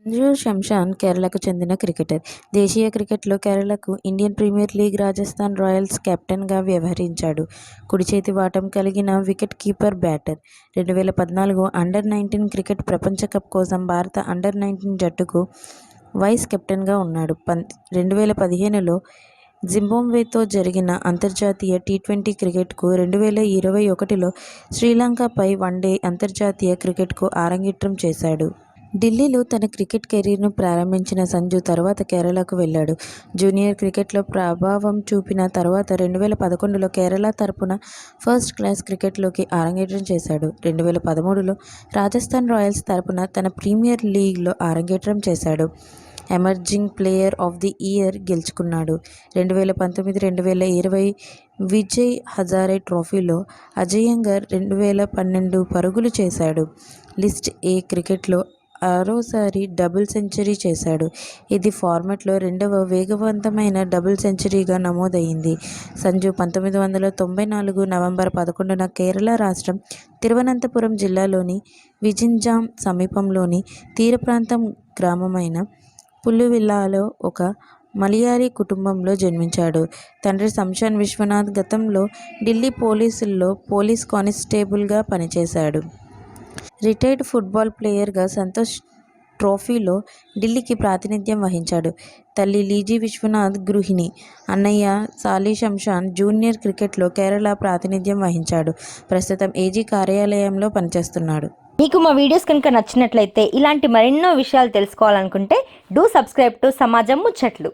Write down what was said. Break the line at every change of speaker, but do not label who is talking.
సంజు శంషాన్ కేరళకు చెందిన క్రికెటర్. దేశీయ క్రికెట్లో కేరళకు Indian premier league Rajasthan royals కెప్టెన్గా వ్యవహరించాడు. కుడిచేతి వాటం కలిగిన wicket keeper batter. 2014 under nineteen cricket ప్రపంచ కప్ కోసం భారత అండర్-19 జట్టుకు వైస్ కెప్టెన్గా ఉన్నాడు. 2015లో జింబాబ్వేతో జరిగిన అంతర్జాతీయ టీ20 క్రికెట్కు, 2021లో శ్రీలంకపై వన్డే అంతర్జాతీయ క్రికెట్కు అరంగేట్రం చేశాడు. ఢిల్లీలో తన క్రికెట్ కెరీర్ను ప్రారంభించిన సంజు తర్వాత కేరళకు వెళ్లాడు. జూనియర్ క్రికెట్లో ప్రభావం చూపిన తర్వాత 2011లో కేరళ తరపున ఫస్ట్ క్లాస్ క్రికెట్లోకి అరంగేట్రం చేశాడు. 2013లో రాజస్థాన్ రాయల్స్ తరపున తన ప్రీమియర్ లీగ్లో అరంగేట్రం చేశాడు. Emerging player of the year గెలుచుకున్నాడు. 2019-2020 విజయ్ హజారే ట్రోఫీలో అజేయంగా 2012 పరుగులు చేశాడు. లిస్ట్ ఏ క్రికెట్లో ఆరోసారి డబుల్ సెంచరీ చేశాడు. ఇది ఫార్మాట్లో రెండవ వేగవంతమైన డబుల్ సెంచరీగా నమోదైంది. సంజు 1994 నవంబర్ 11న కేరళ రాష్ట్రం తిరువనంతపురం జిల్లాలోని వింజాం సమీపంలోని తీరప్రాంతం గ్రామమైన పులివెల్లాలో ఒక మలయాళీ కుటుంబంలో జన్మించాడు. తండ్రి శంషాన్ విశ్వనాథ్ గతంలో ఢిల్లీ పోలీసుల్లో పోలీస్ కానిస్టేబుల్గా పనిచేశాడు. రిటైర్డ్ ఫుట్బాల్ ప్లేయర్గా సంతోష్ ట్రోఫీలో ఢిల్లీకి ప్రాతినిధ్యం వహించాడు. తల్లి లీజీ విశ్వనాథ్ గృహిణి. అన్నయ్య సాలీ శంషాన్ జూనియర్ క్రికెట్లో కేరళ ప్రాతినిధ్యం వహించాడు. ప్రస్తుతం ఏజీ కార్యాలయంలో పనిచేస్తున్నాడు.
మీకు మా వీడియోస్ కనుక నచ్చినట్లయితే ఇలాంటి మరెన్నో విషయాలు తెలుసుకోవాలనుకుంటే డూ సబ్స్క్రైబ్ టు సమాజం ముచ్చట్లు.